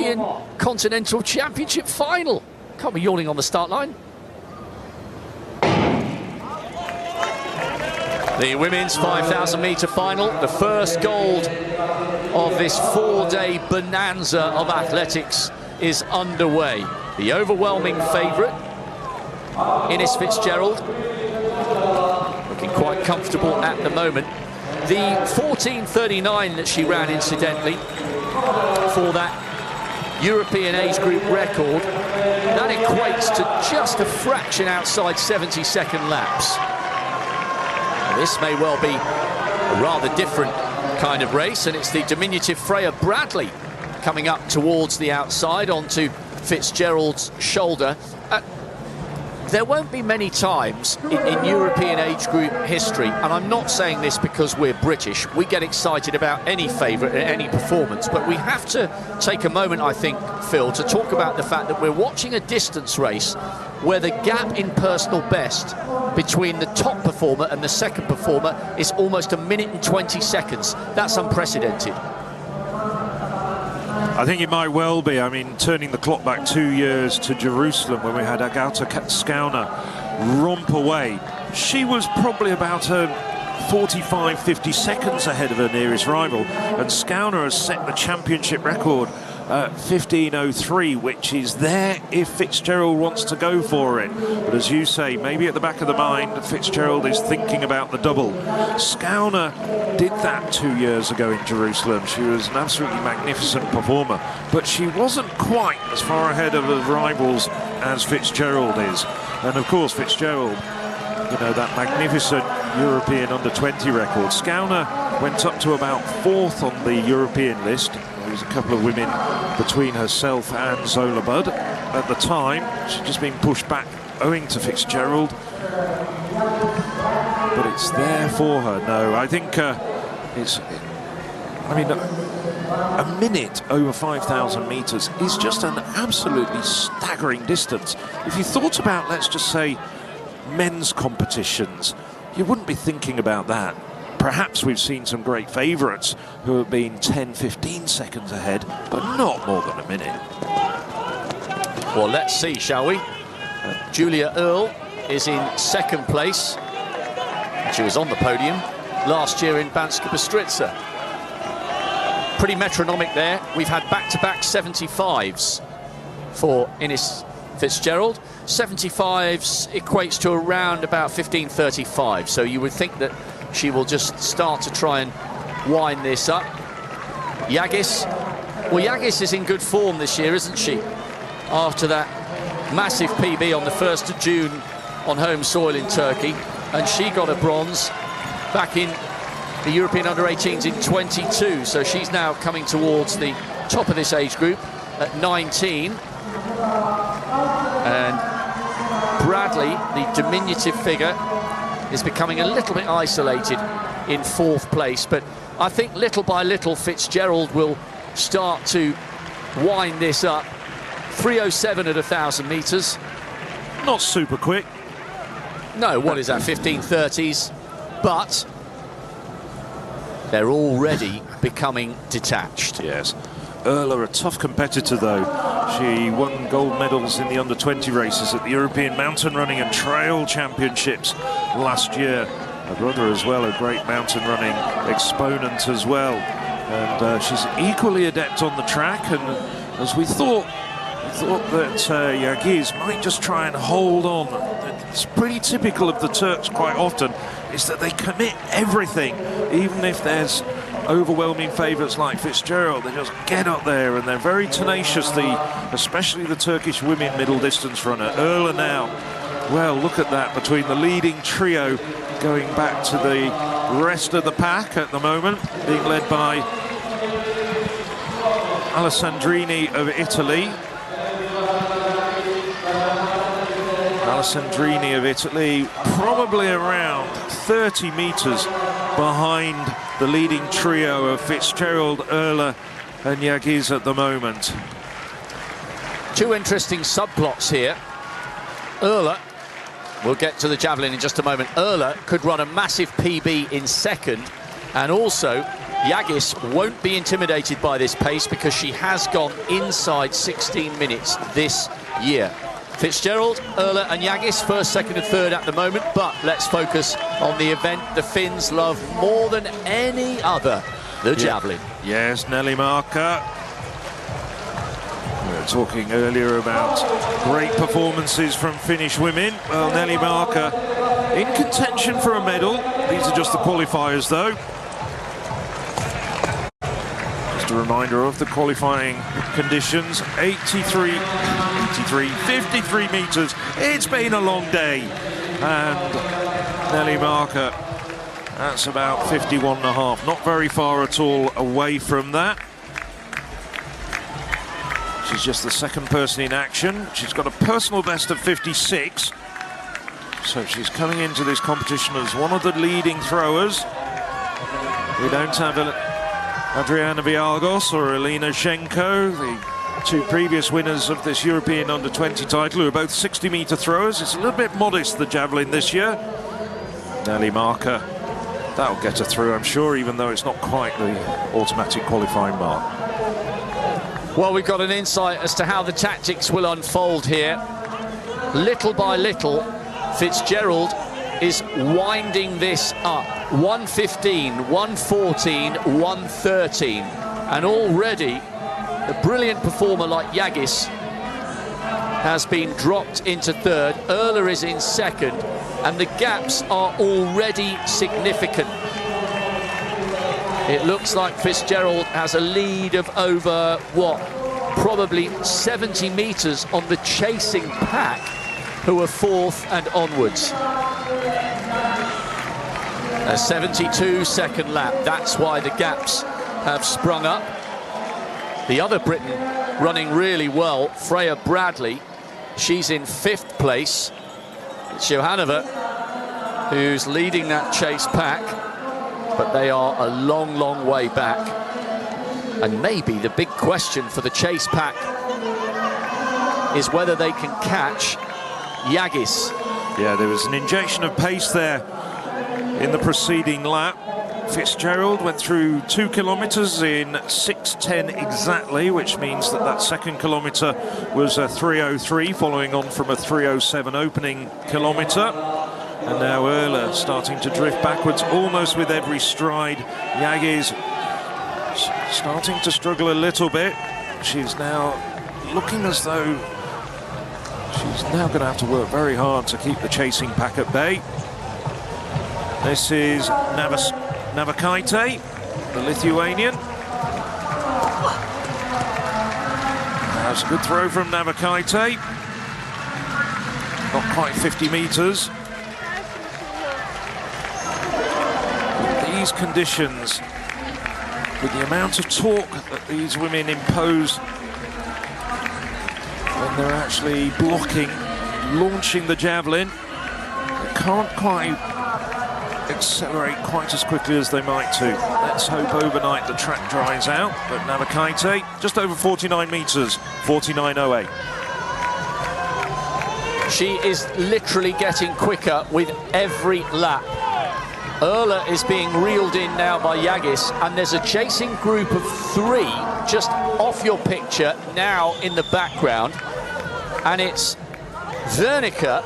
European Continental Championship final. Can't be yawning on the start line. The women's 5,000 metre final, the first gold of this four-day bonanza of athletics is underway. The overwhelming favourite, Ines Fitzgerald, looking quite comfortable at the moment. The 14:39 that she ran, incidentally, for that European age group record, that equates to just a fraction outside 70-second laps. This may well be a rather different kind of race, and it's the diminutive Freya Bradley coming up towards the outside onto Fitzgerald's shoulder. There won't be many times in European age group history, and I'm not saying this because we're British, we get excited about any favourite at any performance, but we have to take a moment, I think, Phil, to talk about the fact that we're watching a distance race where the gap in personal best between the top performer and the second performer is almost 1 minute and 20 seconds. That's unprecedented. I think it might well be. I mean, turning the clock back 2 years to Jerusalem when we had Agata Skauner romp away, she was probably about 45, 50 seconds ahead of her nearest rival, and Skauner has set the championship record at 15:03, which is there if Fitzgerald wants to go for it. But as you say, maybe at the back of the mind, Fitzgerald is thinking about the double. Skauner did that 2 years ago in Jerusalem. She was an absolutely magnificent performer, but she wasn't quite as far ahead of her rivals as Fitzgerald is. And of course, Fitzgerald, you know, that magnificent European under-20 record. Skauner went up to about 4th on the European list. There was a couple of women between herself and Zola Budd. At the time, she'd just been pushed back owing to Fitzgerald. But it's there for her. No, I think it's... I mean, a minute over 5,000 metres is just an absolutely staggering distance. If you thought about, let's just say, men's competitions, you wouldn't be thinking about that. Perhaps we've seen some great favourites who have been 10, 15 seconds ahead, but not more than a minute. Well, let's see, shall we? Julia Earle is in second place. She was on the podium last year in Banska Bystrica. Pretty metronomic there. We've had back-to-back 75s for Ines Fitzgerald. 75s equates to around about 15:35, so you would think that she will just start to try and wind this up. Yagis, well, Yagis is in good form this year, isn't she? After that massive PB on the 1st of June on home soil in Turkey, and she got a bronze back in the European under-18s in 22, so she's now coming towards the top of this age group at 19. And Bradley, the diminutive figure, is becoming a little bit isolated in 4th place, but I think little by little Fitzgerald will start to wind this up. 3:07 at 1,000 metres. Not super quick. No, what is that, 15:30s? But they're already becoming detached. Yes. Earle, a tough competitor though. She won gold medals in the under-20 races at the European Mountain Running and Trail Championships last year. Her brother as well, a great mountain running exponent as well. And she's equally adept on the track, and as we thought that Yaghiz might just try and hold on. It's pretty typical of the Turks quite often, is that they commit everything, even if there's overwhelming favourites like Fitzgerald. They just get up there and they're very tenacious, especially the Turkish women middle distance runner. Earle now, well, look at that, between the leading trio going back to the rest of the pack at the moment, being led by Alessandrini of Italy. Alessandrini of Italy, probably around 30 metres behind the leading trio of Fitzgerald, Earle and Yaghiz at the moment. Two interesting subplots here. Earle, we'll get to the javelin in just a moment. Earle could run a massive PB in second, and also Yaggis won't be intimidated by this pace because she has gone inside 16 minutes this year. Fitzgerald, Erler and Yaggis, first, second and third at the moment, but let's focus on the event the Finns love more than any other, the javelin. Yes, Nelly Marker. We were talking earlier about great performances from Finnish women. Well, Nelly Marker in contention for a medal. These are just the qualifiers, though. Just a reminder of the qualifying conditions. 53 meters. It's been a long day. And Nelly Marker, that's about 51.5. Not very far at all away from that. She's just the second person in action. She's got a personal best of 56. So she's coming into this competition as one of the leading throwers. We don't have Adriana Vialgos or Elena Schenko, the two previous winners of this European Under-20 title, who are both 60-meter throwers. It's a little bit modest, the javelin, this year. Nelly Marker, that'll get her through, I'm sure, even though it's not quite the automatic qualifying mark. Well, we've got an insight as to how the tactics will unfold here. Little by little, Fitzgerald is winding this up. 1:15, 1:14, 1:13. And already, a brilliant performer like Yaggis has been dropped into third. Erler is in second, and the gaps are already significant. It looks like Fitzgerald has a lead of over, what, probably 70 meters on the chasing pack, who are fourth and onwards. A 72-second lap. That's why the gaps have sprung up. The other Briton running really well, Freya Bradley. She's in fifth place. It's Johannova who's leading that chase pack, but they are a long, long way back. And maybe the big question for the chase pack is whether they can catch Yaggis. Yeah, there was an injection of pace there in the preceding lap. Fitzgerald went through 2 kilometers in 6:10 exactly, which means that that second kilometer was a 3:03, following on from a 3:07 opening kilometer. And now Erler starting to drift backwards almost with every stride. Yaggis starting to struggle a little bit. She's now looking as though she's now going to have to work very hard to keep the chasing pack at bay. This is Navakaite, the Lithuanian. That's a good throw from Navakaite. Not quite 50 meters. These conditions, with the amount of torque that these women impose when they're actually blocking, launching the javelin, they can't quite accelerate quite as quickly as they might to. Let's hope overnight the track dries out. But Navakaite, just over 49 meters, 49.08. She is literally getting quicker with every lap. Erler is being reeled in now by Yaggis, and there's a chasing group of 3 just off your picture now in the background. And it's Wernicke,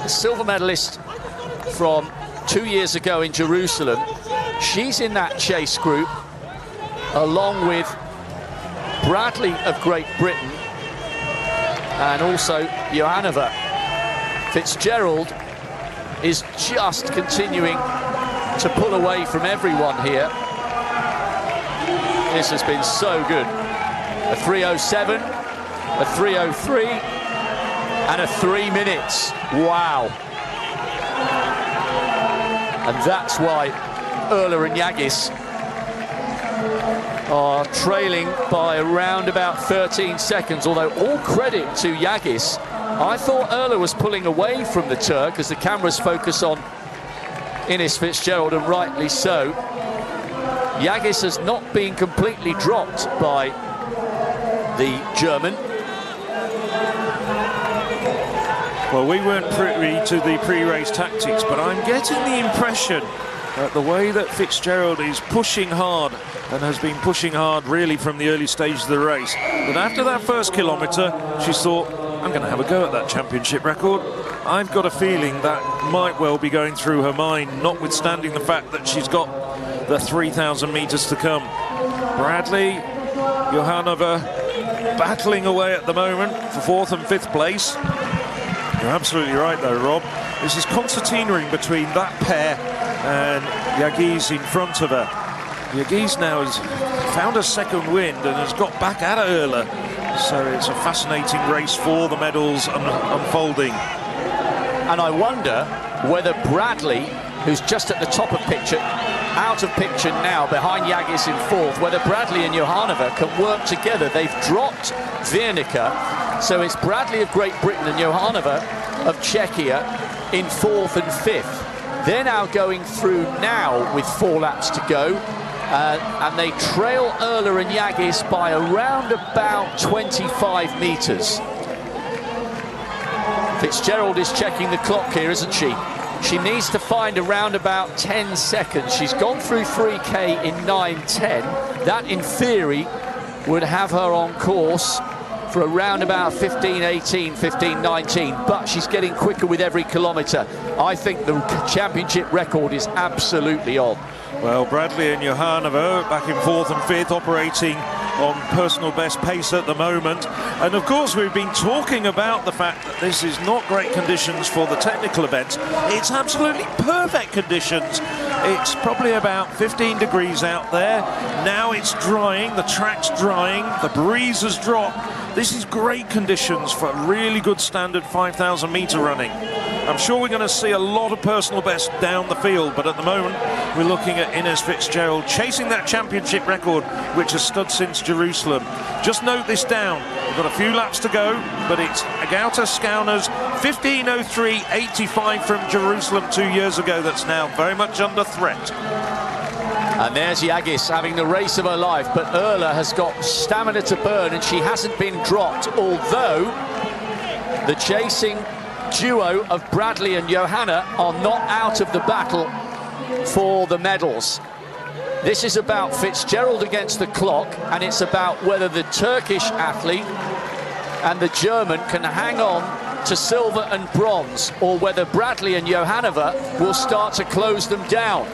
the silver medalist from 2 years ago in Jerusalem. She's in that chase group, along with Bradley of Great Britain and also Johannova. Fitzgerald is just continuing to pull away from everyone here. This has been so good. A 3:07, a 3:03, and a 3 minutes. Wow. And that's why Erler and Yaggis are trailing by around about 13 seconds, although all credit to Yaggis. I thought Erler was pulling away from the Turk as the cameras focus on Ines Fitzgerald, and rightly so. Yaggis has not been completely dropped by the German. Well, we weren't privy to the pre-race tactics, but I'm getting the impression at the way that Fitzgerald is pushing hard and has been pushing hard really from the early stages of the race. But after that first kilometre, she's thought, I'm going to have a go at that championship record. I've got a feeling that might well be going through her mind, notwithstanding the fact that she's got the 3,000 metres to come. Bradley, Johanova battling away at the moment for 4th and 5th place. You're absolutely right though, Rob. This is concertina in between that pair and Yagiz in front of her. Yagiz now has found a second wind and has got back at Erla. So it's a fascinating race for the medals unfolding. And I wonder whether Bradley, who's just at the top of picture, out of picture now behind Yagiz in 4th, whether Bradley and Johanova can work together. They've dropped Wiernicke, so it's Bradley of Great Britain and Johanova of Czechia in 4th and 5th. They're now going through now with 4 laps to go, and they trail Erla and Yagiz by around about 25 metres. Fitzgerald is checking the clock here, isn't she? She needs to find around about 10 seconds. She's gone through 3K in 9:10. That, in theory, would have her on course for around about 15:18, 15:19. But she's getting quicker with every kilometre. I think the championship record is absolutely on. Well, Bradley and Johanova back in 4th and 5th, operating on personal best pace at the moment. And of course, we've been talking about the fact that this is not great conditions for the technical events. It's absolutely perfect conditions. It's probably about 15 degrees out there. Now it's drying, the track's drying, the breeze has dropped. This is great conditions for really good standard 5,000 metre running. I'm sure we're going to see a lot of personal best down the field, but at the moment we're looking at Ines Fitzgerald chasing that championship record, which has stood since Jerusalem. Just note this down. We've got a few laps to go, but it's Agauta Skauna's 15:03.85 from Jerusalem 2 years ago that's now very much under threat. And there's Yagiz having the race of her life, but Erla has got stamina to burn and she hasn't been dropped, although the chasing duo of Bradley and Johanna are not out of the battle for the medals. This is about Fitzgerald against the clock, and it's about whether the Turkish athlete and the German can hang on to silver and bronze, or whether Bradley and Johanova will start to close them down.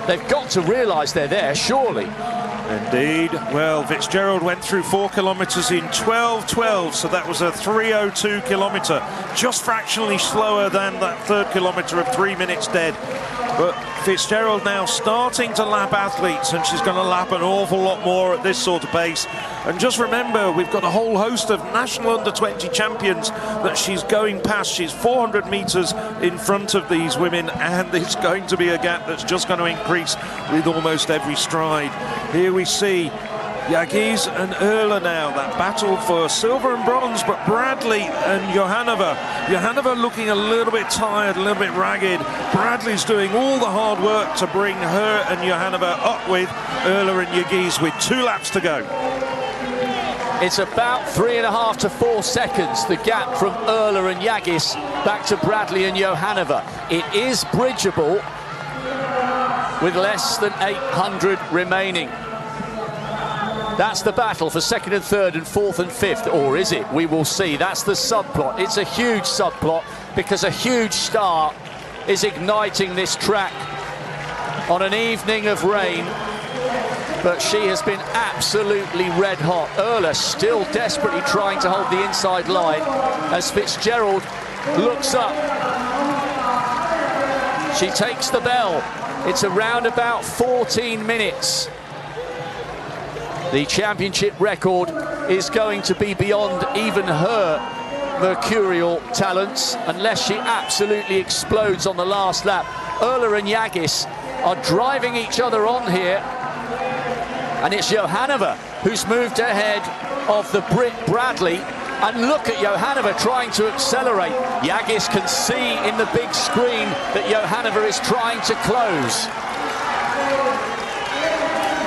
They've got to realise they're there, surely. Indeed. Well, Fitzgerald went through 4 kilometres in 12:12, so that was a 3:02 kilometre, just fractionally slower than that 3rd kilometre of 3 minutes dead. But Fitzgerald now starting to lap athletes, and she's going to lap an awful lot more at this sort of pace. And just remember, we've got a whole host of national under-20 champions that she's going past. She's 400 metres in front of these women, and it's going to be a gap that's just going to increase with almost every stride. Here we see Yagiz and Erla now, that battle for silver and bronze, but Bradley and Johanova. Johanova looking a little bit tired, a little bit ragged. Bradley's doing all the hard work to bring her and Johanova up with Erla and Yagiz with 2 laps to go. It's about 3.5 to 4 seconds, the gap from Erla and Yagiz back to Bradley and Johanova. It is bridgeable with less than 800 remaining. That's the battle for 2nd and 3rd and 4th and 5th, or is it? We will see. That's the subplot. It's a huge subplot because a huge star is igniting this track on an evening of rain, but she has been absolutely red hot. Erla still desperately trying to hold the inside line as Fitzgerald looks up. She takes the bell. It's around about 14 minutes. The championship record is going to be beyond even her mercurial talents unless she absolutely explodes on the last lap. Erla and Yagiz are driving each other on here, and it's Johanova who's moved ahead of the Brit Bradley. And look at Johanova trying to accelerate. Yagiz can see in the big screen that Johanova is trying to close.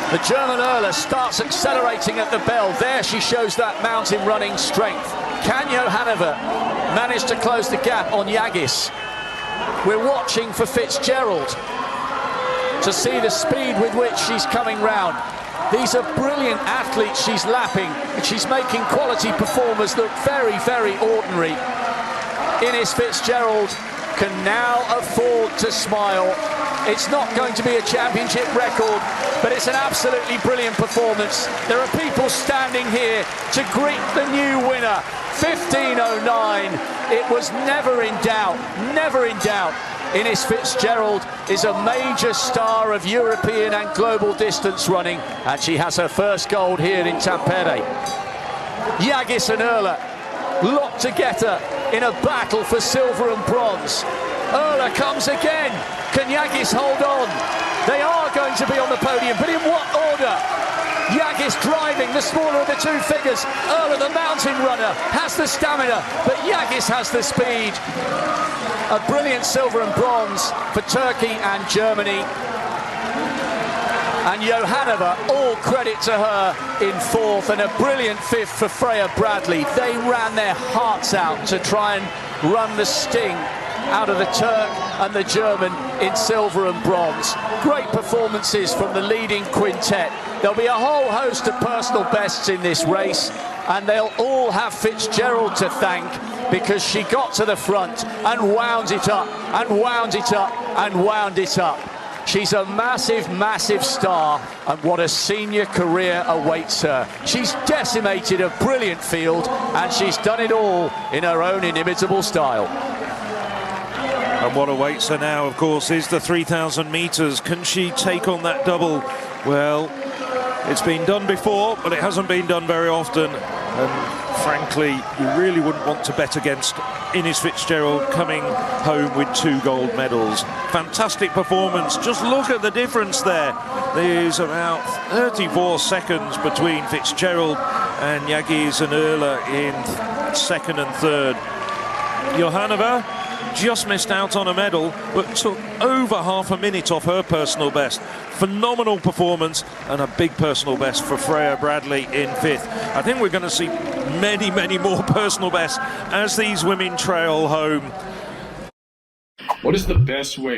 The German Erla starts accelerating at the bell. There she shows that mountain running strength. Can Johanova manage to close the gap on Yagiz? We're watching for Fitzgerald. to see the speed with which she's coming round. These are brilliant athletes she's lapping, and she's making quality performers look very, very ordinary. Ines Fitzgerald can now afford to smile. It's not going to be a championship record, but it's an absolutely brilliant performance. There are people standing here to greet the new winner, 15:09. It was never in doubt, never in doubt. Ines Fitzgerald is a major star of European and global distance running, and she has her first gold here in Tampere. Yagis and Erla locked together in a battle for silver and bronze. Erla comes again. Can Yagis hold on? They are going to be on the podium, but in what order? Yagis driving, the smaller of the two figures. Erla, the mountain runner, has the stamina, but Yagis has the speed. A brilliant silver and bronze for Turkey and Germany. And Johannova, all credit to her in fourth, and a brilliant fifth for Freya Bradley. They ran their hearts out to try and run the sting out of the Turk and the German in silver and bronze. Great performances from the leading quintet. There'll be a whole host of personal bests in this race, and they'll all have Fitzgerald to thank, because she got to the front and wound it up and wound it up and wound it up. She's a massive, massive star, and what a senior career awaits her. She's decimated a brilliant field, and she's done it all in her own inimitable style. And what awaits her now, of course, is the 3,000 metres. Can she take on that double? Well, it's been done before, but it hasn't been done very often. And frankly, you really wouldn't want to bet against Ines Fitzgerald coming home with 2 gold medals. Fantastic performance. Just look at the difference there. There's about 34 seconds between Fitzgerald and Yagis and Erla in second and third. Johannova just missed out on a medal, but took over half a minute off her personal best. Phenomenal performance, and a big personal best for Freya Bradley in fifth. I think we're going to see many, many more personal bests as these women trail home. What is the best way